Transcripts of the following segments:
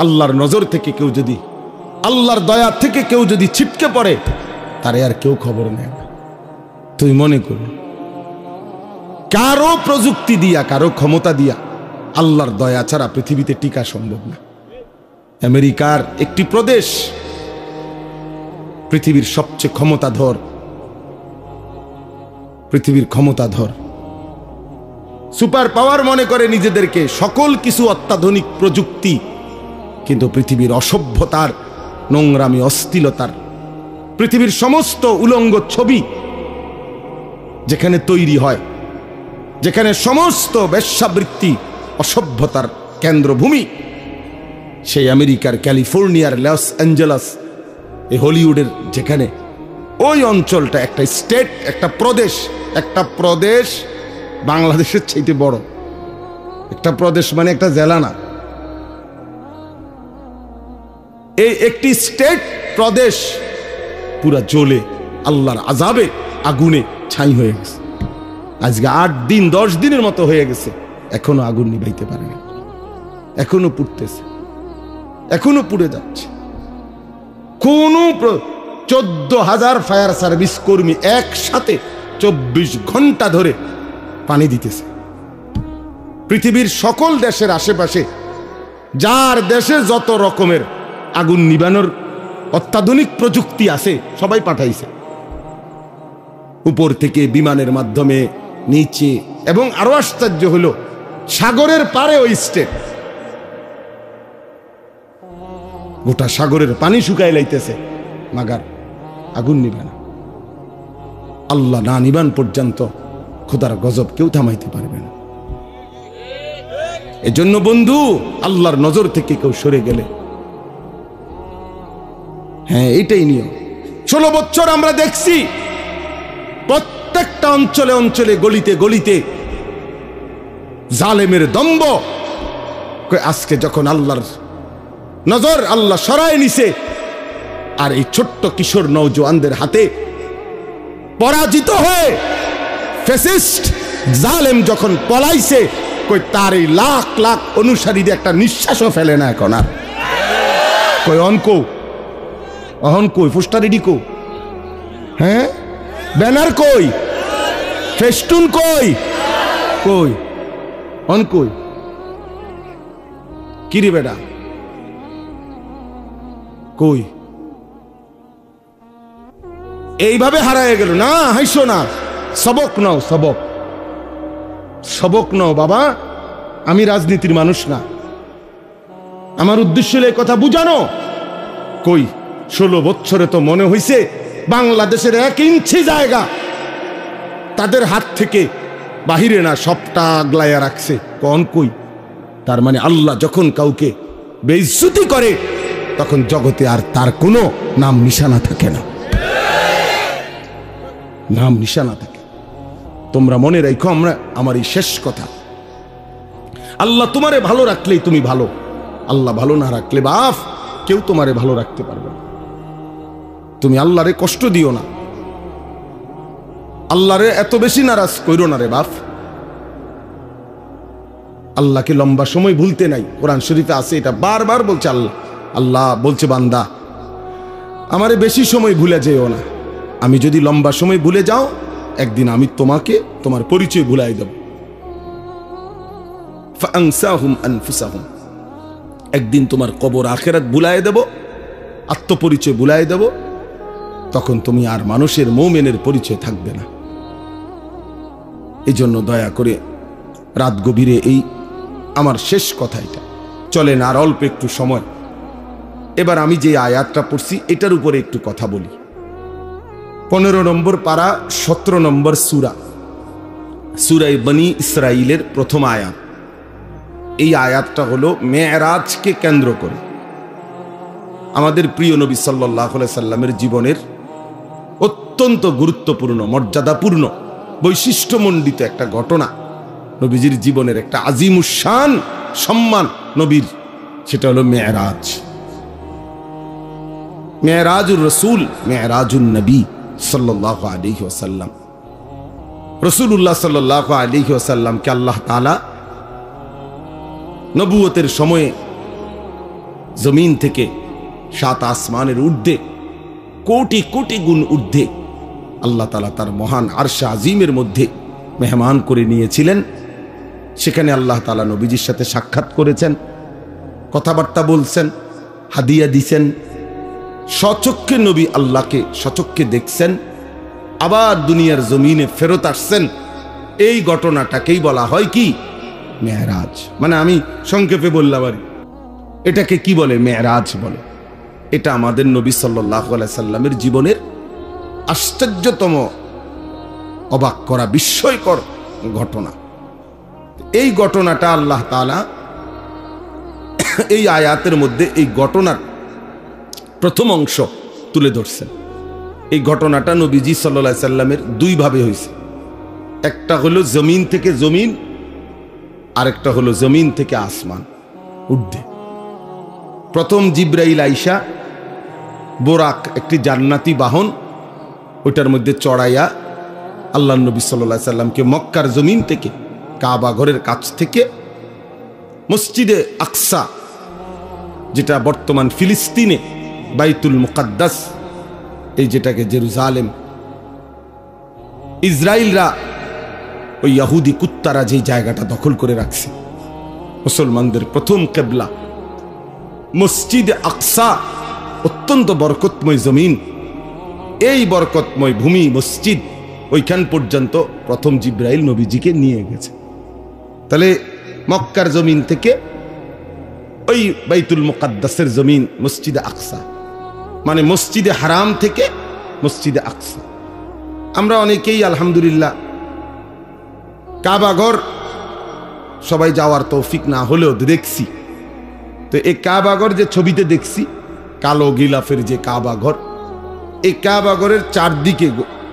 আল্লাহর নজর থেকে কেউ যদি, আল্লাহর দয়া থেকে কেউ যদি ছিটকে পড়ে, তারে আর কেউ খবর নেয় না। তুই মনে কর, কারো প্রযুক্তি দিয়া, কারো ক্ষমতা দিয়া আল্লাহর দয়া ছাড়া পৃথিবীতে টিকা সম্ভব না। আমেরিকার একটি প্রদেশ পৃথিবীর সবচেয়ে ক্ষমতাধর, পৃথিবীর ক্ষমতাধর সুপার পাওয়ার মনে করে নিজেদেরকে, সকল কিছু অত্যাধুনিক প্রযুক্তি, কিন্তু পৃথিবীর অসভ্যতার, নোংরামি, অশ্লীলতার, পৃথিবীর সমস্ত উলঙ্গ ছবি যেখানে তৈরি হয়, যেখানে সমস্ত বেশ্যাবৃত্তি অসভ্যতার কেন্দ্রভূমি, সেই আমেরিকার ক্যালিফোর্নিয়ার লস অ্যাঞ্জেলাস, এই হলিউডের যেখানে, ওই অঞ্চলটা একটা স্টেট, একটা প্রদেশ বাংলাদেশের চাইতে বড়। একটা প্রদেশ মানে একটা জেলা না, এই একটি স্টেট প্রদেশ পুরা জ্বলে আল্লাহর আযাবে আগুনে ছাই হয়ে গেছে। আজকে 8 দিন 10 দিনের মতো হয়ে গেছে, এখনো আগুন নিভাইতে পারেনি, এখনো পুড়তেছে, এখনো পুড়ে যাচ্ছে। কোন 14,000 ফায়ার সার্ভিস কর্মী একসাথে 24 ঘন্টা ধরে পানি দিতেছে। পৃথিবীর সকল দেশের আশেপাশে, যার দেশে যত রকমের আগুন নিবানোর অত্যাধুনিক প্রযুক্তি আছে, সবাই পাঠাইছে, উপর থেকে বিমানের মাধ্যমে, নিচে, এবং আরো আশ্চর্য হলো সাগরের পারে ওই স্টেট, গোটা সাগরের পানি শুকায় লাইতেছে, মাগার আগুন নিবে না। আল্লাহ না নিবান পর্যন্ত খোদার গজব কেউ থামাইতে পারবে না। এজন্য বন্ধু, আল্লাহর নজর থেকে কেউ সরে গেলে, হ্যাঁ এইটাই নিয়ম। 16 বছর আমরা দেখছি প্রত্যেকটা অঞ্চলে অঞ্চলে, গলিতে গলিতে জালেমের দম্ভ। আজকে যখন আল্লাহর নজর আল্লাহ সরায় নিছে, আর এই ছোট্ট কিশোর নওজোয়ানদের হাতে পরাজিত হয়ে ফ্যাসিস্ট জালেম যখন পলাইছে, কই তার এই লাখ লাখ অনুসারীদের একটা নিঃশ্বাসও ফেলে না এখন আর। কই অনকো অহন কই ফুস্টারিডি কো, হ্যাঁ ব্যানার কই, ফেস্টুন কই, কই অন কই, কিরে বেটা কই? এইভাবে হারায় গেল না। হাইসো না, সবক নাও, সবক, সবক নাও বাবা। আমি রাজনীতির মানুষ না, আমার উদ্দেশ্য হলো এই কথা বুঝানো। কই 16 বছরে তো মনে হইছে বাংলাদেশের 1 ইঞ্চি জায়গা তাদের হাত থেকে বাহিরে না, সবটা আগলাইয়া রাখছে। কোন কই? তার মানে আল্লাহ যখন কাউকে বেইজ্জতি করে, তখন জগতে আর তার কোনো নাম নিশানা থাকে না, নাম নিশানা থাকে। তোমরা মনে রাখো, আমার এই শেষ কথা, আল্লাহ তোমারে ভালো রাখলেই তুমি ভালো, আল্লাহ ভালো না রাখলে বাপ কেউ তোমারে ভালো রাখতে পারবে না। তুমি আল্লাহরে কষ্ট দিও না, আল্লাহরে এত বেশি নারাজ কইরো না রে বাপ। আল্লাহকে লম্বা সময় ভুলতে নাই, কোরআন শরীফে আছে, এটা বারবার বলছে আল্লাহ। আল্লাহ বলছে, বান্দা আমারে বেশি সময় ভুলে যেও না, আমি যদি লম্বা সময় ভুলে যাও, একদিন আমি তোমাকে তোমার পরিচয় ভুলাই দেব। ফাআনসাহুম আনফুসাহুম, একদিন তোমার কবর আখিরাত ভুলাই দেব, আত্মপরিচয় ভুলাই দেব, তখন তুমি আর মানুষের মুমিনের পরিচয় থাকবে না। এই জন্য দয়া করে রাত গভীরে এই আমার শেষ কথা এটা। চলেন আর অল্প একটু সময়, এবার আমি যে আয়াতটা পড়ছি এটার উপরে একটু কথা বলি। 15 নম্বর পারা, 17 নম্বর সূরা, সূরা বনী ইসরাইলের প্রথম আয়াত। এই আয়াতটা হলো মেরাজকে কেন্দ্র করে আমাদের প্রিয় নবী সাল্লাল্লাহু আলাইহি সাল্লামের জীবনের অত্যন্ত গুরুত্বপূর্ণ, মর্যাদাপূর্ণ, বৈশিষ্ট্যমণ্ডিত একটা ঘটনা। নবীজির জীবনের একটা আজিমুশান সম্মান নবীর, সেটা হলো মেরাজ। মেরাজুর রাসূল, মেরাজুন নবী সাল্লাল্লাহু আলাইহি ওয়াসাল্লাম। রাসূলুল্লাহ সাল্লাল্লাহু আলাইহি ওয়াসাল্লামকে আল্লাহ তাআলা নবুয়তের সময়ে জমিন থেকে 7 আসমানের ঊর্ধ্বে কোটি কোটি গুণ ঊর্ধ্বে আল্লাহ তাআলা তার মহান আরশে আজিমের মধ্যে মেহমান করে নিয়েছিলেন। সেখানে আল্লাহ তাআলা নবীজির সাথে সাক্ষাৎ করেছেন, কথাবার্তা বলছেন, হাদিয়া দিছেন। স্বচক্ষে নবী আল্লাহকে স্বচক্ষে দেখছেন, আবার দুনিয়ার জমিনে ফেরত আসছেন। এই ঘটনাটাকেই বলা হয় কি? মেরাজ। মানে আমি সংক্ষেপে বললাম আর এটাকে কি বলে? মেরাজ বলে। এটা আমাদের নবী সাল্লাল্লাহু আলাইহি সাল্লামের জীবনের আশ্চর্যতম, অবাক করা, বিস্ময়কর ঘটনা। এই ঘটনাটা আল্লাহ তাআলা এই আয়াতের মধ্যে এই ঘটনার প্রথম অংশ তুলে ধরছেন। এই ঘটনাটা নবীজি সাল্লাল্লাহু আলাইহি সাল্লামের দুই ভাবে হয়েছে। একটা হলো জমিন থেকে জমিন, আরেকটা হলো জমিন থেকে আসমান ঊর্ধ্বে। প্রথম জিব্রাইল আইসা বোরাক, একটি জান্নাতি বাহন, ওইটার মধ্যে চড়াইয়া আল্লাহ নবী সাল্লাল্লাহু আলাইহি সাল্লামকে মক্কার জমিন থেকে, কাবা ঘরের কাছ থেকে মসজিদে আকসা, যেটা বর্তমান ফিলিস্তিনে বাইতুল মুকাদ্দাস, এই যেটাকে জেরুজালেম, ইসরায়েলরা ওই ইহুদি কুত্তারা যে জায়গাটা দখল করে রাখছে, মুসলমানদের প্রথম কিবলা মসজিদে আকসা, অত্যন্ত বরকতময় জমিন। এই বরকতময় ভূমি মসজিদ, ওইখান পর্যন্ত প্রথম জিব্রাইল নবীজিকে নিয়ে গেছে। তাহলে মক্কার জমিন থেকে ওই বাইতুল মুকাদ্দাসের জমিন মসজিদে আকসা, মানে মসজিদে হারাম থেকে মসজিদে আকসা। আমরা অনেকেই আলহামদুলিল্লাহ কাবাঘর সবাই যাওয়ার তৌফিক না হলেও দেখছি। তো এই কাবাঘর যে ছবিতে দেখছি, কালো গিলাফের যে কাবাঘর, এই কাবাঘরের চারদিকে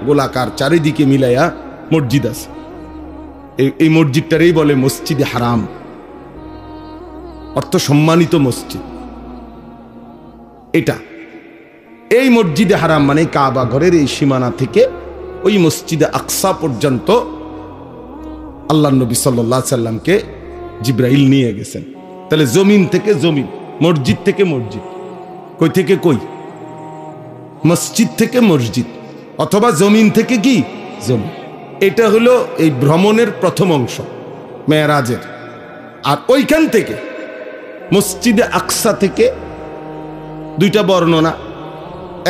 গোলাকার, চারিদিকে মিলাইয়া মসজিদ আছে। এই মসজিদটারই বলে মসজিদে হারাম, অর্থ সম্মানিত মসজিদ। এটা এই মসজিদে হারাম মানে কাবা ঘরের এই সীমানা থেকে ওই মসজিদে আকসা পর্যন্ত আল্লাহ নবী সাল্লাল্লাহু আলাইহি সাল্লামকে জিব্রাইল নিয়ে গেছেন। তাহলে জমিন থেকে জমিন, মসজিদ থেকে মসজিদ, কই থেকে কই? মসজিদ থেকে মসজিদ, অথবা জমিন থেকে কি জমিন। এটা হলো এই ভ্রমণের প্রথম অংশ মেরাজের। আর ওইখান থেকে মসজিদে আকসা থেকে দুইটা বর্ণনা,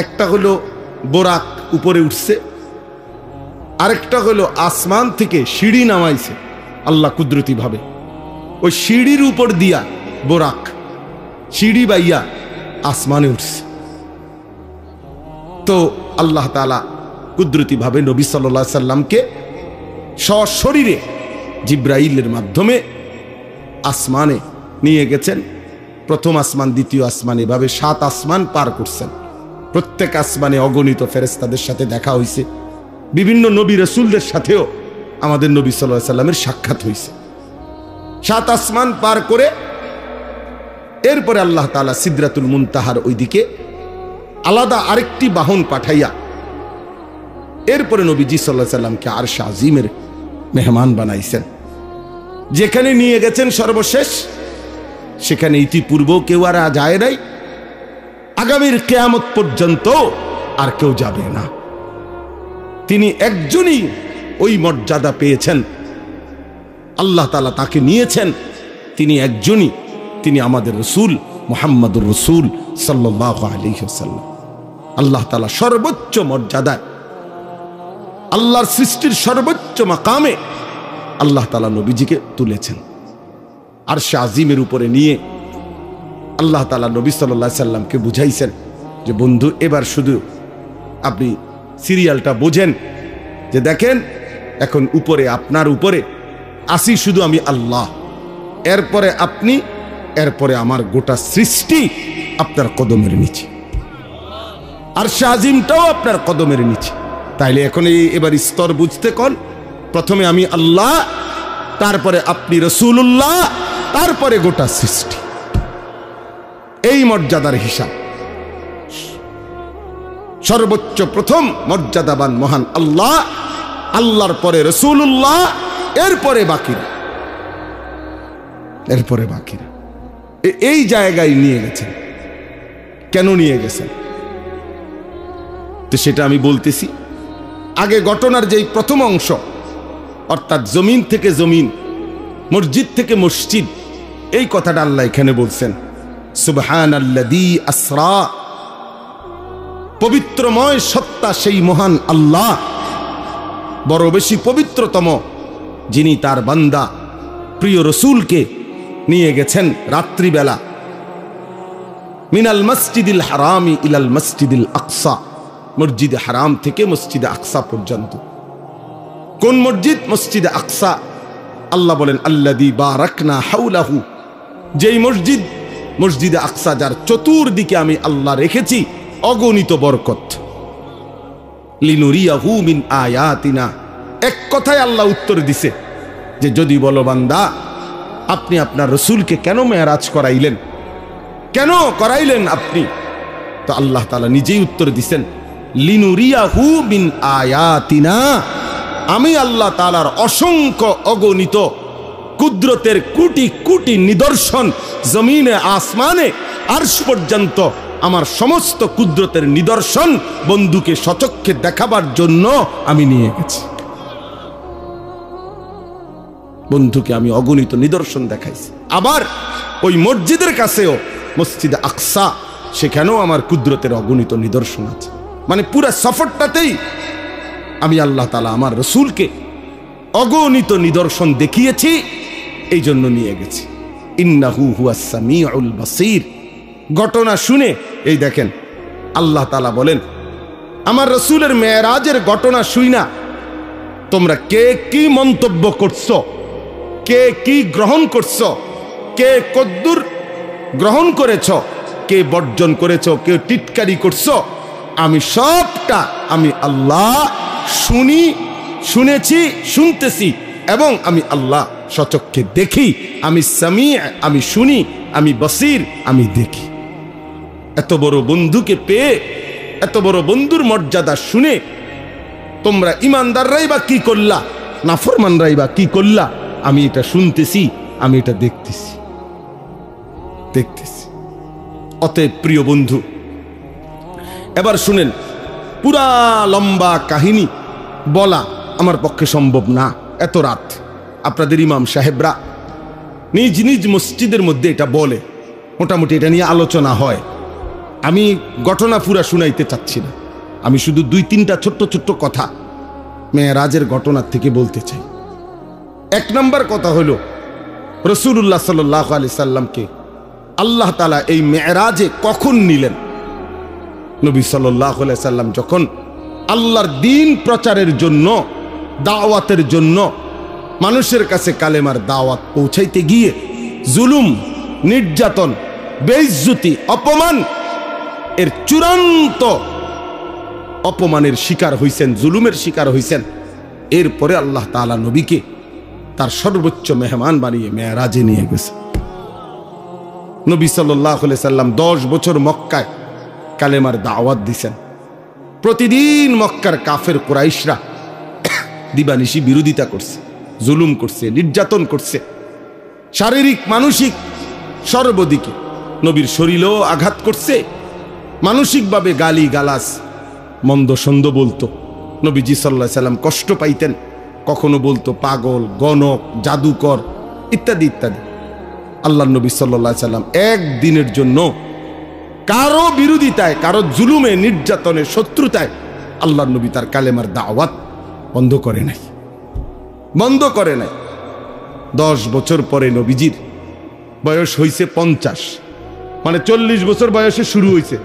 একটা হলো বোরাক উপরে উঠছে, আরেকটা হলো আসমান থেকে সিঁড়ি নামাইছে আল্লাহ কুদরতি ভাবে। ওই সিঁড়ির উপর দিয়া বোরাক সিঁড়ি বাইয়া আসমানে উঠছে। তো আল্লাহ তাআলা কুদরতি ভাবে নবী সাল্লাল্লাহু আলাইহি সাল্লামকে সশরীরে জিব্রাইলের মাধ্যমে আসমানে নিয়ে গেছেন। প্রথম আসমান, দ্বিতীয় আসমান, এভাবে 7 আসমান পার করছেন। প্রত্যেক আসমানে অগণিত ফেরেশতাদের সাথে দেখা হয়েছে। বিভিন্ন নবী রাসূলদের সাথেও আমাদের নবী সাল্লাল্লাহু আলাইহি সাল্লামের সাক্ষাৎ হয়েছে। 7 আসমান পার করে এরপরে আল্লাহ তাআলা সিদরাতুল মুনতাহার ওইদিকে আলাদা আরেকটি বাহন পাঠাইয়া এরপরে নবীজি সাল্লাল্লাহু আলাইহি সাল্লামকে আরশে আজিমের মেহমান বানাইছেন। যেখানে নিয়ে গেছেন সর্বশেষ, সেখানে ইতিপূর্ব কেউ আর যায় নাই, আগামীর কিয়ামত পর্যন্ত আর কেউ যাবে না। তিনি একজনই ওই মর্যাদা পেয়েছেন, আল্লাহ তাআলা তাকে নিয়েছেন। তিনি একজনই, তিনি আমাদের রাসূল মুহাম্মদুর রাসূল সাল্লাল্লাহু আলাইহি ওয়াসাল্লাম। আল্লাহ তাআলা সর্বোচ্চ মর্যাদায়, আল্লাহর সৃষ্টির সর্বোচ্চ মাকামে আল্লাহ তাআলা নবীজিকে তুলেছেন। আরশে আজিমের উপরে নিয়ে আল্লাহ তাআলা নবী সাল্লাল্লাহু আলাইহি সাল্লামকে বুঝাইছেন যে বন্ধু, এবার শুধু আপনি সিরিয়ালটা বোঝেন, যে দেখেন এখন উপরে, আপনার উপরে আসি শুধু আমি আল্লাহ, এরপরে আপনি, এরপরে আমার গোটা সৃষ্টি আপনার কদমের নিচে, আরশে আজিমটাও আপনার কদমের নিচে। তাইলে এখন এবার স্তর বুঝতে কল, প্রথমে আমি আল্লাহ, তারপরে আপনি রাসূলুল্লাহ, তারপরে গোটা সৃষ্টি। এই মর্যাদার হিসাব। সর্বোচ্চ প্রথম মর্যাদাবান মহান আল্লাহ, আল্লাহর পরে রাসূলুল্লাহ, এরপরে বাকিরা, এই জায়গায় নিয়ে গেছেন। কেন নিয়ে গেছেন? তো সেটা আমি বলতেছি। আগে ঘটনার যেই প্রথম অংশ, অর্থাৎ জমিন থেকে জমিন, মসজিদ থেকে মসজিদ, এই কথাটা আল্লাহ এখানে বলছেন। সুবহানাল্লাযী আসরা, পবিত্রময় সত্তা সেই মহান আল্লাহ, বড় বেশি পবিত্রতম, যিনি তার বান্দা প্রিয় রসুলকে নিয়ে গেছেন রাত্রিবেলা। মিনাল মসজিদিল হারামি ইলাল মসজিদিল আকসা, মসজিদে হারাম থেকে মসজিদে আকসা পর্যন্ত। কোন মসজিদ? মসজিদে আকসা। আল্লাহ বলেন আল্লাযী বারাকনা হাওলাহু, যেই মসজিদ, মসজিদে আকসা যার চতুর্দিকে আমি আল্লাহ রেখেছি অগণিত বরকত। লিনুরিয়াহু মিন আয়াতিনা, এক কথায় আল্লাহ উত্তর দিছে যে যদি বলো বান্দা আপনি আপনার রসুলকে কেন মেরাজ করাইলেন, কেন করাইলেন আপনি, তো আল্লাহ তাআলা নিজেই উত্তর দিছেন লিনুরিয়াহু মিন আয়াতিনা, আমি আল্লাহ তাআলার অসংখ্য অগণিত কুদরতের কোটি কোটি নিদর্শন জমিনে আসমানে আরশ পর্যন্ত আমার সমস্ত কুদরতের নিদর্শন বন্ধুকে সচক্ষে দেখাবার জন্য আমি নিয়ে গেছি। বন্ধুকে আমি অগণিত নিদর্শন দেখাইছি। আবার ওই মসজিদের কাছেও, মসজিদে আকসা, সেখানেও আমার কুদরতের অগণিত নিদর্শন আছে। মানে পুরা সফরটাতেই আমি আল্লাহ তাআলা আমার রসুলকে অগণিত নিদর্শন দেখিয়েছি, এই জন্য নিয়ে গেছি। ইন্নাহু হুয়াস সামিউল বাসীর। ঘটনা শুনে এই দেখেন আল্লাহ তাআলা বলেন আমার রসুলের মেরাজের ঘটনা শুইনা তোমরা কে কি মন্তব্য করছো, কে কি গ্রহণ করছো, কে কদ্দুর গ্রহণ করেছ, কে বর্জন করেছ, কে টিটকারি করছো, আমি সবটা আমি আল্লাহ শুনেছি, শুনতেছি, এবং আমি আল্লাহ সচক্ষে দেখি। আমি সামি, আমি শুনি, আমি বসির, আমি দেখি। এত বড় বন্ধুকে পেয়ে, এত বড় বন্ধুর মর্যাদা শুনে তোমরা ইমানদাররাই বা কি করলা, নাফরমানরাই বা কি করলা, আমি এটা শুনতেছি, আমি এটা দেখতেছি। অতএব প্রিয় বন্ধু, এবার শুনেন, পুরা লম্বা কাহিনী বলা আমার পক্ষে সম্ভব না, এত রাত। আপনাদের ইমাম সাহেবরা নিজ নিজ মসজিদের মধ্যে এটা বলে, মোটামুটি এটা নিয়ে আলোচনা হয়। আমি ঘটনা পুরা শুনাইতে চাচ্ছি না, আমি শুধু 2-3টা ছোট্ট ছোট্ট কথা মেরাজের ঘটনার থেকে বলতে চাই। এক নম্বর কথা হলো, রাসূলুল্লাহ সাল্লাল্লাহু আলাইহি সাল্লামকে আল্লাহ তাআলা এই মেরাজে কখন নিলেন? নবী সাল্লাল্লাহু আলাইহি সাল্লাম যখন আল্লাহর দ্বীন প্রচারের জন্য, দাওয়াতের জন্য মানুষের কাছে কালেমার দাওয়াত পৌঁছাইতে গিয়ে জুলুম, নির্যাতন, বেইজ্জতি, অপমান, এর চূড়ান্ত অপমানের শিকার হইছেন, জুলুমের শিকার হইছেন। এরপরে আল্লাহ তাআলা নবীকে তার সর্বোচ্চ মেহমান বানিয়ে মেরাজে নিয়ে গেছে। নবী সাল্লাল্লাহু আলাইহি সাল্লাম 10 বছর মক্কায় কালেমার দাওয়াত দিছেন। প্রতিদিন মক্কার কাফের কুরাইশরা দিবানিশি বিরোধিতা করছে, জুলুম করছে, নির্যাতন করছে, শারীরিক মানসিক সর্বদিকে। নবীর শরীরেও আঘাত করছে, মানসিকভাবে গালি গালাস, মন্দ সন্দ বলতো। নবীজি সাল্লাল্লাহু আলাইহি সাল্লাম কষ্ট পাইতেন, কখনো বলতো পাগল, গণক, জাদুকর, ইত্যাদি ইত্যাদি। আল্লাহ নবী সাল্লাল্লাহু আলাইহি সাল্লাম একদিনের জন্য কারো বিরোধিতায়, কারো জুলুমে, নির্যাতনে, শত্রুতায় আল্লাহ নবী তার কালেমার দাওয়াত বন্ধ করে নাই। 10 বছর পরে নবীজির বয়স হইছে 50, মানে 40 বছর বয়সে শুরু হইছে।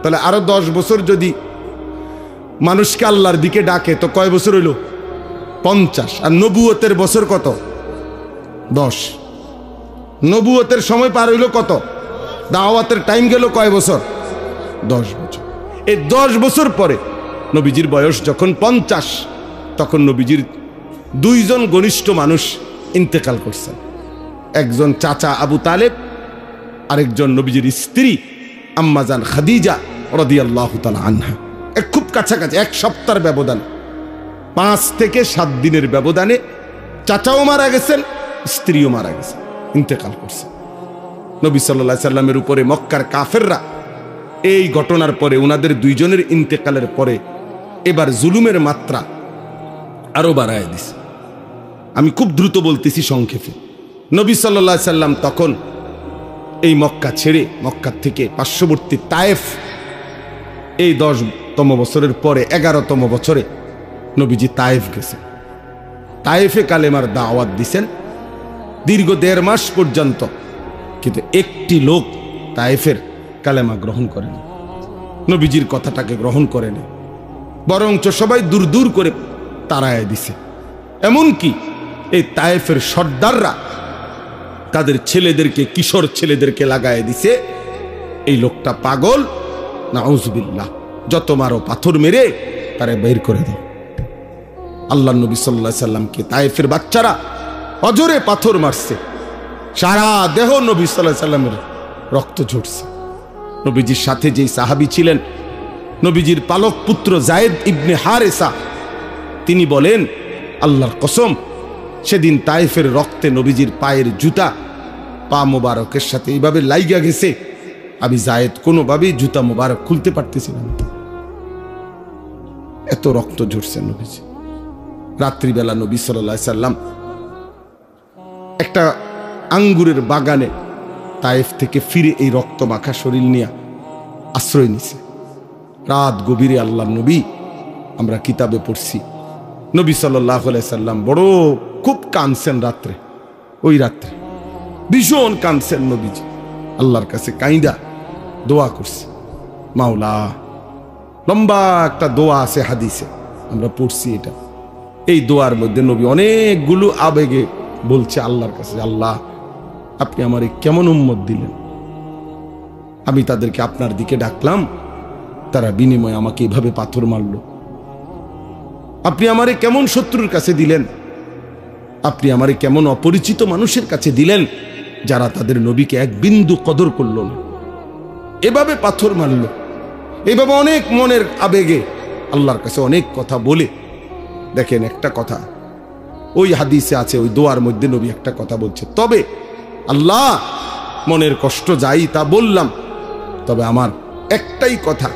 তাহলে আরো 10 বছর যদি মানুষকে আল্লাহর দিকে ডাকে তো কয় বছর হইল? 50। আর নবুয়তের বছর কত? 10। নবুয়তের সময় পার হইল কত? দাওয়াতের টাইম গেল কয় বছর? 10 বছর। এই 10 বছর পরে নবীজির বয়স যখন 50, তখন নবীজির 2 জন ঘনিষ্ঠ মানুষ ইন্তেকাল করছেন। একজন চাচা আবু তালেব, আরেকজন নবীজির স্ত্রী আম্মাজান খাদিজা রাদিয়াল্লাহু তাআলা আনহা। খুব কাছাকাছি, 1 সপ্তাহের ব্যবধান, 5 থেকে 7 দিনের ব্যবধানে চাচাও মারা গেছেন, স্ত্রীও মারা গেছেন, ইন্তেকাল করছেন। নবী সাল্লাল্লাহু আলাইহি সাল্লামের উপরে মক্কার কাফেররা এই ঘটনার পরে ওনাদের দুইজনের ইন্তেকালের পরে এবার জুলুমের মাত্রা আরো বাড়ায় দিছে। আমি খুব দ্রুত বলতেছি সংক্ষেপে। নবী সাল্লাল্লাহু আলাইহি সাল্লাম তখন এই মক্কা ছেড়ে, মক্কা থেকে পার্শ্ববর্তী তায়েফ, এই 10তম বছরের পরে 11তম বছরে নবীজি তায়েফ গেছেন। তায়েফে কালেমার দাওয়াত দিছেন দীর্ঘ 1.5 মাস পর্যন্ত, কিন্তু একটি লোক তায়েফের কালেমা গ্রহণ করেনি, নবীজির কথাটাকে গ্রহণ করেনি, বরঞ্চ সবাই দূর দূর করে তাড়ায় দিছে। এমনকি এই তায়েফের সর্দাররা তাদের ছেলেদেরকে, কিশোর ছেলেদেরকে লাগায় দিছে এই লোকটা পাগল, নাউজুবিল্লাহ, যত মারো পাথর মেরে তারে বের করে দাও। আল্লাহ নবী সাল্লাল্লাহু আলাইহি সাল্লামকে তায়েফের বাচ্চারা অজরে পাথর মারছে, সারা দেহ নবী সাল্লাল্লাহু আলাইহি সাল্লামের রক্ত ঝরছে। নবীজির সাথে যেই সাহাবী ছিলেন, নবীজির পালক পুত্র যায়েদ ইবনে হারেসা, তিনি বলেন, আল্লাহর কসম, সেদিন তায়েফের রক্তে নবীজির পায়ের জুতা পা মোবারকের সাথে এইভাবে লাইগা গেছে, আমি যায়েদ কোনোভাবেই জুতা মোবারক খুলতে পারতেছিলাম না, এত রক্ত ঝরছে নবীজি। রাত্রিবেলা নবী সাল্লাল্লাহু আলাইহি সাল্লাম একটা আঙ্গুরের বাগানে তায়েফ থেকে ফিরে এই রক্ত মাখা শরীর নিয়ে আশ্রয় নিছে। রাত গভীরে আল্লাহর নবী, আমরা কিতাবে পড়ছি, নবী সাল্লাল্লাহু আলাইহি সাল্লাম বড় খুব কাঁদছেন রাত্রে, ওই রাত্রে ভীষণ কাঁদছেন নবীজি, আল্লাহর কাছে কাইন্দা দোয়া করছে। মাওলা, লম্বা একটা দোয়া আছে হাদিসে, আমরা পড়ছি এটা। এই দোয়ার মধ্যে নবী অনেকগুলো আবেগে বলছে আল্লাহর কাছে, আল্লাহ আপনি আমারে কেমন উম্মত দিলেন, আমি তাদেরকে আপনার দিকে ডাকলাম, তারা বিনিময়ে আমাকে এভাবে পাথর মারল। আপনি আমারে কেমন শত্রুর কাছে দিলেন, আপনি আমারে কেমন অপরিচিত মানুষের কাছে দিলেন, যারা তাদের নবীকে এক বিন্দু কদর করল না, এভাবে পাথর মারল। এভাবে অনেক মনের আবেগে আল্লাহর কাছে অনেক কথা বলে, দেখেন একটা কথা ওই হাদিসে আছে, ওই দোয়ার মধ্যে নবী একটা কথা বলছে, তবে আল্লাহ মনের কষ্ট যাই তা বললাম, তবে আমার একটাই কথা,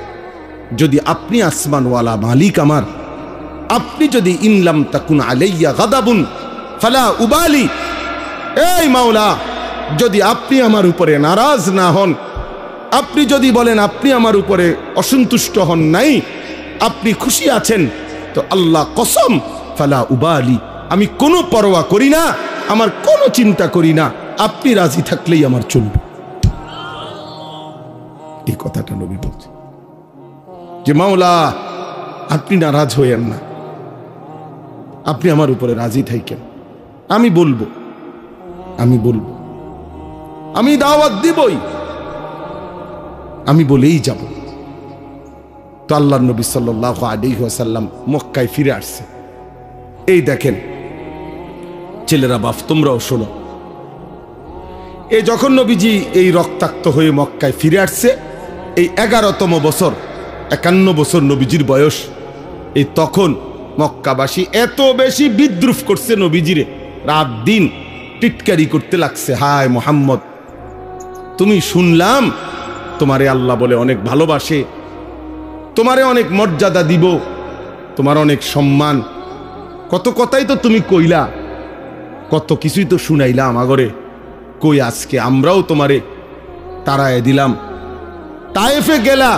যদি আপনি আসমানওয়ালা মালিক আমার, আপনি যদি ইনলাম তাকুন আলাইয়া গাদাবুন ফালা উবালি, এই মাওলা, যদি আপনি আমার উপরে নারাজ না হন, আপনি যদি বলেন আপনি আমার উপরে অসন্তুষ্ট হন নাই, আপনি খুশি আছেন, তো আল্লাহ কসম ফালা উবালি, আমি কোনো পরোয়া করি না, আমার কোনো চিন্তা করি না, আপনি রাজি থাকলেই আমার চলবে। এই কথাটা নবী বলছে যে মাওলা আপনি নারাজ হইয়েন না, আপনি আমার উপরে রাজি থাকেন, আমি বলবো, আমি দাওয়াত দিবই, আমি বলেই যাব। তো আল্লাহর নবী সাল্লাল্লাহু আলাইহি ওয়াসাল্লাম মক্কায় ফিরে আসছে। এই দেখেন ছেলেরা, বাপ তোমরাও শোনো, এই যখন নবীজি এই রক্তাক্ত হয়ে মক্কায় ফিরে আসছে, এই 11তম বছর, 51 বছর নবীজির বয়স, এই তখন মক্কাবাসী এত বেশি বিদ্রুপ করছে নবীজিরে, রাত দিন টিটকারি করতে লাগছে, হায় মুহাম্মদ, তুমি শুনলাম তোমারে আল্লাহ বলে অনেক ভালোবাসে, তোমারে অনেক মর্যাদা দিব, তোমার অনেক সম্মান, কত কথাই তো তুমি কইলা, কত কিছুই তো শুনাইলা আমাগরে, কই আজকে আমরাও তোমারে তাড়ায় দিলাম, তায়েফে গেলা,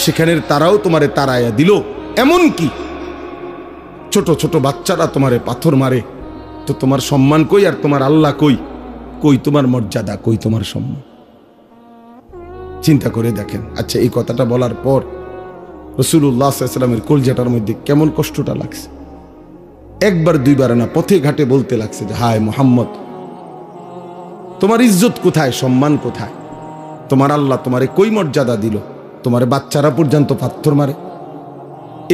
সেখানের তারাও তোমারে তাড়াইয়া দিল, এমন কি ছোট ছোট বাচ্চারা তোমারে পাথর মারে, তো তোমার সম্মান কই, আর তোমার আল্লাহ কই, কই তোমার মর্যাদা, কই তোমার সম্মান? চিন্তা করে দেখেন। আচ্ছা, এই কথাটা বলার পর রাসূলুল্লাহ সাল্লাল্লাহু আলাইহি ওয়াসাল্লামের কলজাটার মধ্যে কেমন কষ্টটা লাগছে, একবার দুইবার না, পথে ঘাটে বলতে লাগছে যে হায় মুহাম্মদ, তোমার ইজ্জত কোথায়, সম্মান কোথায়, তোমার আল্লাহ তোমারে কই মর্যাদা দিল, তোমার বাচ্চারা পর্যন্ত পাথর মারে।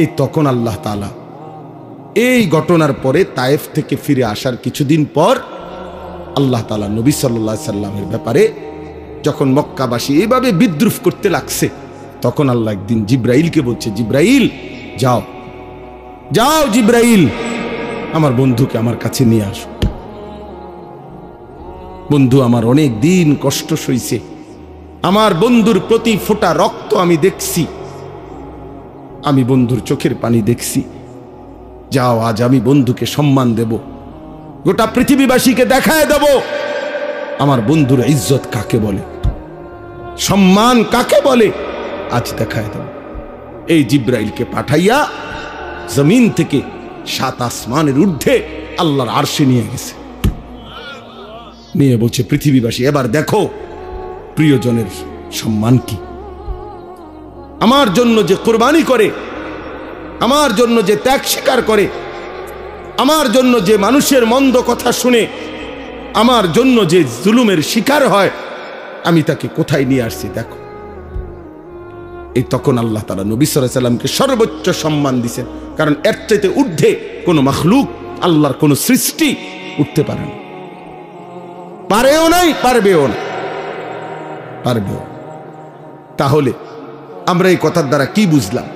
এই তখন আল্লাহ তাআলা এই ঘটনার পরে তায়েফ থেকে ফিরে আসার কিছুদিন পর আল্লাহ তাআলা নবী সাল্লাল্লাহু আলাইহি সাল্লামের ব্যাপারে যখন মক্কাবাসী এইভাবে বিদ্রুপ করতে লাগছে, তখন আল্লাহ একদিন জিব্রাইলকে বলছে, জিব্রাইল যাও, যাও জিব্রাইল, আমার বন্ধুকে আমার কাছে নিয়ে আসো। বন্ধু আমার অনেক দিন কষ্ট সইছে, আমার বন্ধুর প্রতি ফোঁটা রক্ত আমি দেখছি, আমি বন্ধুর চোখের পানি দেখছি। যাও, আজ আমি বন্ধুকে সম্মান দেব, গোটা পৃথিবীবাসীকে দেখায় দেব আমার বন্ধুর ইজ্জত কাকে বলে, সম্মান কাকে বলে, আজ দেখায় দেব। এই জিব্রাইলকে পাঠাইয়া জমিন থেকে 7 আসমানের ঊর্ধ্বে আল্লাহর আরশে নিয়ে গেছে, নিয়ে বলছে পৃথিবীবাসী এবার দেখো প্রিয়জনের সম্মান কি। আমার জন্য যে কোরবানি করে, আমার জন্য যে ত্যাগ স্বীকার করে, আমার জন্য যে মানুষের মন্দ কথা শুনে, আমার জন্য যে জুলুমের শিকার হয়, আমি তাকে কোথায় নিয়ে আসছি দেখো। এই তখন আল্লাহ তাআলা নবী সাল্লাল্লাহু আলাইহি সাল্লামকে সর্বোচ্চ সম্মান দিয়েছেন, কারণ এর চাইতে ঊর্ধ্বে কোনো মাখলুক, আল্লাহর কোনো সৃষ্টি উঠতে পারে না, পারেও নাই, পারবেও না, পারবেও। তাহলে আমরা এই কথার দ্বারা কি বুঝলাম?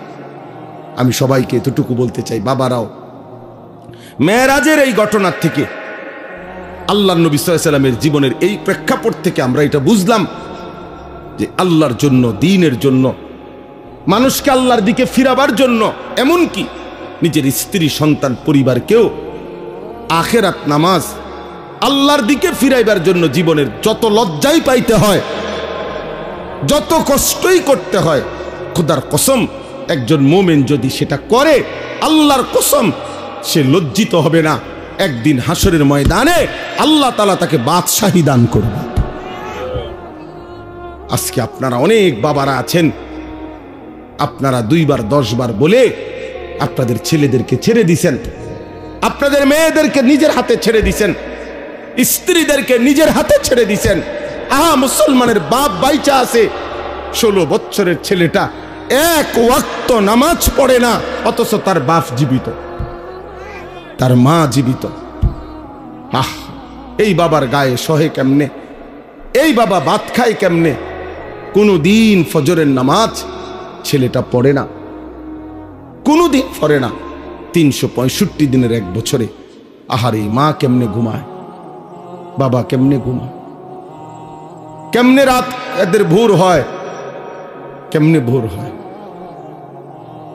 আমি সবাইকে এতটুকু বলতে চাই, বাবারাও, মেরাজের এই ঘটনার থেকে, আল্লাহর নবী সাল্লাল্লাহু আলাইহি সাল্লামের জীবনের এই প্রেক্ষাপট থেকে আমরা এটা বুঝলাম যে আল্লাহর জন্য, দ্বীনের জন্য, মানুষকে আল্লাহর দিকে ফিরাবার জন্য, এমনকি নিজের স্ত্রী, সন্তান, পরিবারকেও আখিরাত, নামাজ, আল্লাহর দিকে ফিরাইবার জন্য জীবনের যত লজ্জাই পাইতে হয়, যত কষ্টই করতে হয়, খোদার কসম একজন মুমিন যদি সেটা করে, আল্লাহর কসম সে লজ্জিত হবে না। একদিন হাসরের ময়দানে আল্লাহ তাআলা তাকে বাদশাহী দান করবে। আজকে আপনারা অনেক বাবারা আছেন, আপনারা 2 বার 10 বার বলে আপনাদের ছেলেদেরকে ছেড়ে দিছেন, আপনাদের মেয়েদেরকে নিজের হাতে ছেড়ে দিছেন, স্ত্রীদেরকে নিজের হাতে ছেড়ে দিছেন। মুসলমানের বাপ বাইচা আছে, 16 বছরের ছেলেটা 1 ওয়াক্ত নামাজ পড়ে না, অথচ তার বাপ জীবিত, তার মা জীবিত। এই বাবার গায়ে সহে কেমনে? এই বাবা ভাত খায় কেমনে? কোনো দিন ফজরের নামাজ ছেলেটা পড়ে না, কোনো দিন পড়ে না। 365 দিনের 1 বছরে আহারে মা কেমনে ঘুমায়, বাবা কেমনে ঘুমায়, কেমনে রাত এদের ভোর হয়, কেমনে ভোর হয়।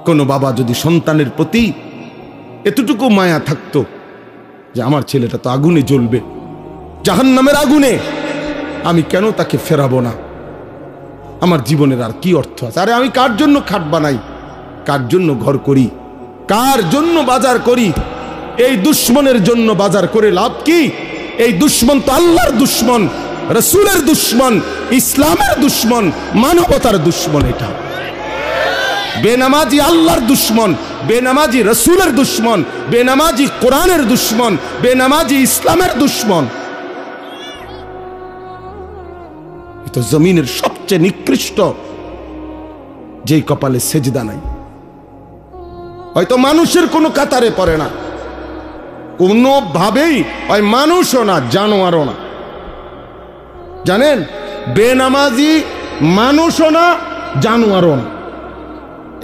কোন বাবা যদি সন্তানের প্রতি এতটুকু মায়া থাকতো যে আমার ছেলেটা তো আগুনে জ্বলবে, জাহান্নামের আগুনে, আমি কেন তাকে ফেরাবো না? আমার জীবনের আর কি অর্থ আছে? আরে আমি কার জন্য খাট বানাই, কার জন্য ঘর করি, কার জন্য বাজার করি? এই দুশ্মনের জন্য বাজার করে লাভ কি? এই দুশ্মন তো আল্লাহর দুশ্মন, রাসূলের দুশ্মন, ইসলামের দুশ্মন, মানবতার দুশ্মন। এটা বেনামাজি আল্লাহর দুশ্মন, বেনামাজি রাসূলের দুশ্মন, বেনামাজি কোরআনের দুশ্মন, বেনামাজি ইসলামের দুশ্মন। এটা জমিনের সবচেয়ে নিকৃষ্ট, যেই কপালে সেজদা নাই, হয়তো মানুষের কোনো কাতারে পড়ে না, কোনোভাবেই ওই মানুষও না, জানোয়ারও না। জানেন, বেনামাজি মানুষও না, জানোয়ারও না,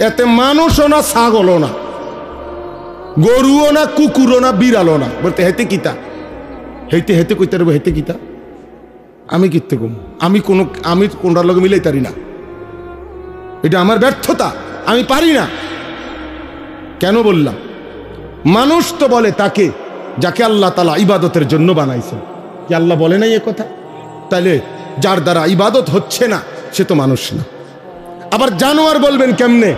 এতে মানুষও না, ছাগলও না, গরুও না, কুকুরও না, বিড়ালও না। বলতে হেতে কিতা, হেতে হেতে কইতে পারবো, হেতে কিতা, আমি কিতে কম, আমি কোনটার লগে মিলাই তারি না, এটা আমার ব্যর্থতা, আমি পারি না। কেন বললাম? মানুষ তো বলে তাকে যাকে আল্লাহ তাআলা ইবাদতের জন্য বানাইছেন। কি আল্লাহ বলে নাই এ কথা? তাহলে যার দ্বারা ইবাদত হচ্ছে না সে তো মানুষ না। আবার জানোয়ার বলবেন কেমনে?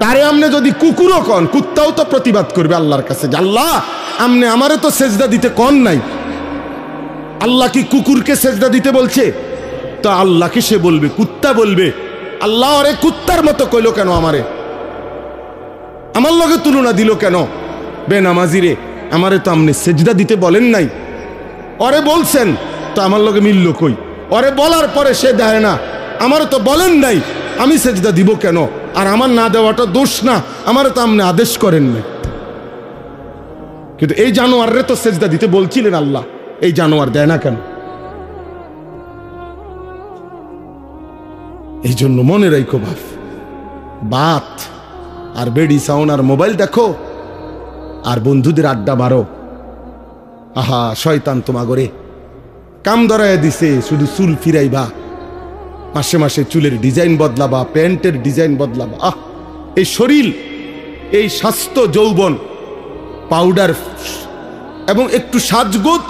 তারে আমনে যদি কুকুরও কন, কুত্তাও তো প্রতিবাদ করবে আল্লাহর কাছে যে আল্লাহ আমনে আমারে তো সেজদা দিতে কন নাই। আল্লাহ কি কুকুরকে সেজদা দিতে বলছে? তো আল্লাহকে সে বলবে, কুত্তা বলবে আল্লাহ আরে কুত্তার মতো কইলো কেন, আমারে আমার লগে তুলনা দিল কেন? বেনামাজি রে, আমারে তো আমনে সেজদা দিতে বলেন নাই, ওরে বলছেন তো আমার লগে মিলল কই? ওরে বলার পরে সে দেয় না, আমারে তো বলেন নাই, আমি সেজদা দিব কেন? আর আমার না দেওয়াটা দোষ না, আমারে তো আমনে আদেশ করেন নাই। কিন্তু এই জানোয়াররে তো সেজদা দিতে বলছিলেন আল্লাহ, এই জানোয়ার দেয় না কেন? এই জন্য মনে রাখো বাপ, বাত আর বেডি সাউন আর মোবাইল দেখো আর বন্ধুদের আড্ডা মারো, আহা শয়তান তোমাগরে কাম ধরায় দিছে, শুধু চুল ফিরাইবা, মাসে মাসে চুলের ডিজাইন বদলাবা, প্যান্টের ডিজাইন বদলাবা। এই শরীর, এই স্বাস্থ্য, যৌবন, পাউডার এবং একটু সাজগোজ,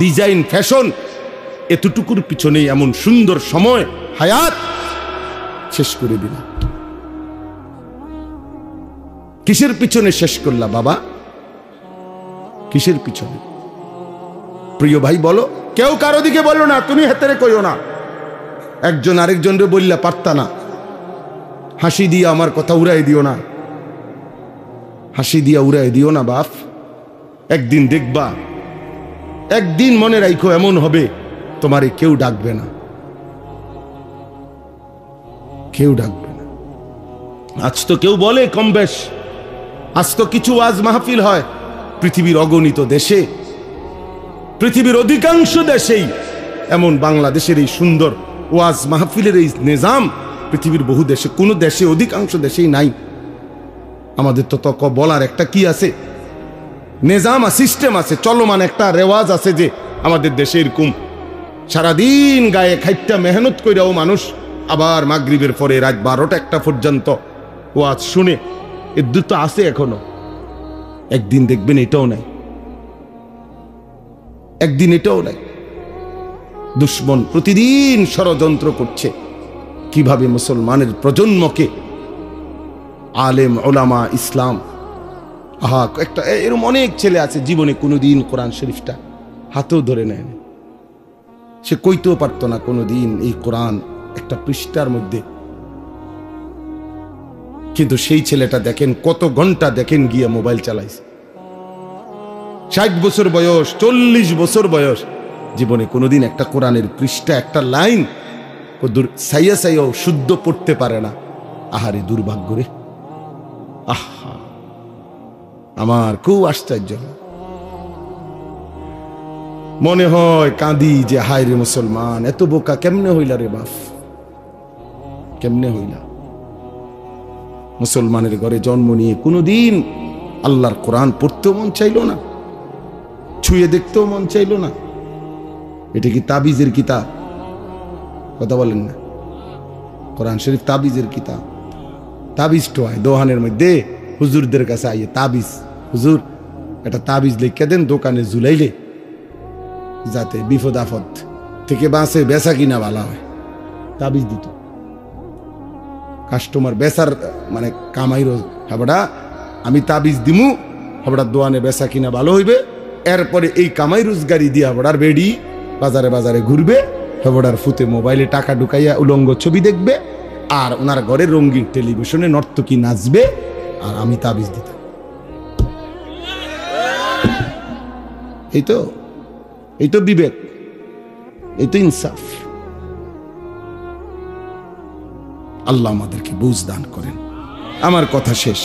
ডিজাইন, ফ্যাশন, এতটুকুর পিছনে এমন সুন্দর সময় হায়াত শেষ করে দিলা। কিসের পিছনে শেষ করলা বাবা? কিসের পিছনে? প্রিয় ভাই বলো। কেউ কারো দিকে বলো না, তুমি হেতেরে কইও না। একজন আরেকজনরে বললা পারতা না। হাসি দিয়ে আমার কথা উড়াই দিও না, হাসি দিয়া উড়াই দিও না বাপ। একদিন দেখবা, একদিন মনে রাখো এমন হবে তোমারে কেউ ডাকবে না, কেউ ডাকবে না। আজ তো কেউ বলে কম বেশ, আজ তো কিছু ওয়াজ মাহফিল হয় পৃথিবীর অগণিত দেশে, পৃথিবীর অধিকাংশ দেশেই এমন বাংলাদেশের এই সুন্দর ওয়াজ মাহফিলের এই নিজাম পৃথিবীর বহু দেশে, কোনো দেশে, অধিকাংশ দেশেই নাই। আমাদের তো তক বলার একটা কি আছে, নিজাম, সিস্টেম আছে, চলমান একটা রেওয়াজ আছে যে আমাদের দেশে এরকম সারাদিন গায়ে খাইটা মেহনত কইরাও মানুষ আবার মাগরিবের পরে রাত 12টা-1টা পর্যন্ত ওয়াজ শুনে। এর দুটো আছে এখনো। একদিন দেখবেন এটাও নাই, একদিন এটাও নাই। দুশ্মন প্রতিদিন ষড়যন্ত্র করছে কিভাবে মুসলমানের প্রজন্মকে আলেম, ওলামা, ইসলাম। একটা এরকম অনেক ছেলে আছে জীবনে কোনোদিন কোরআন শরীফটা হাতেও ধরে নেয়, সে কইতেও পারত না কোনোদিন এই কোরআন একটা পৃষ্ঠার মধ্যে। কিন্তু সেই ছেলেটা দেখেন কত ঘন্টা দেখেন গিয়ে মোবাইল চালাইছে। 60 বছর বয়স, 40 বছর বয়স, জীবনে কোনোদিন একটা কোরআনের পৃষ্ঠা, একটা লাইন সাইয়া সাইয়াও শুদ্ধ পড়তে পারে না। আহারে দুর্ভাগ্য রে। আহা, আমার খুব আশ্চর্য, মনে হয় কাঁদি যে হায় রে মুসলমান, এত বোকা কেমনে হইলা রে বাপ, কেমনে হইলা? মুসলমানের ঘরে জন্ম নিয়ে কোনোদিন আল্লাহর কোরআন পড়তেও মন চাইল না, ছুঁয়ে দেখতেও মন চাইল না। এটা কি তাবিজের কিতাব? কথা বলেন না। কোরআন শরীফ তাবিজের কিতাব। তাবিজ তো হয় দোহানের মধ্যে, হুজুরদের কাছে আইয়ে তাবিজ, হুজুর একটা তাবিজ লিখে দেন দোকানে ঝুলাইলে যাতে বিপদ আপদ থেকে বাঁচে, বেচা কিনা ভালো হয়। তাবিজ দিত কাস্টমার, বেচার মানে কামাই রোজ। হাবড়া আমি তাবিজ দিমু, হাবড়া দোয়ানে বেচা কিনা ভালো হইবে, এরপরে এই কামাই রোজগারি দিয়ে হাবড়ার বেডি বাজারে বাজারে ঘুরবে, হাবড়ার ফুতে মোবাইলে টাকা ঢুকাইয়া উলঙ্গ ছবি দেখবে, আর ওনার ঘরে রঙিন টেলিভিশনে নর্তকী নাচবে, আর আমি তাবিজ দিতাম। এই তো বিবেক, এই তো ইনসাফ। আল্লাহ আমাদেরকে বুঝ দান করেন। আমার কথা শেষ।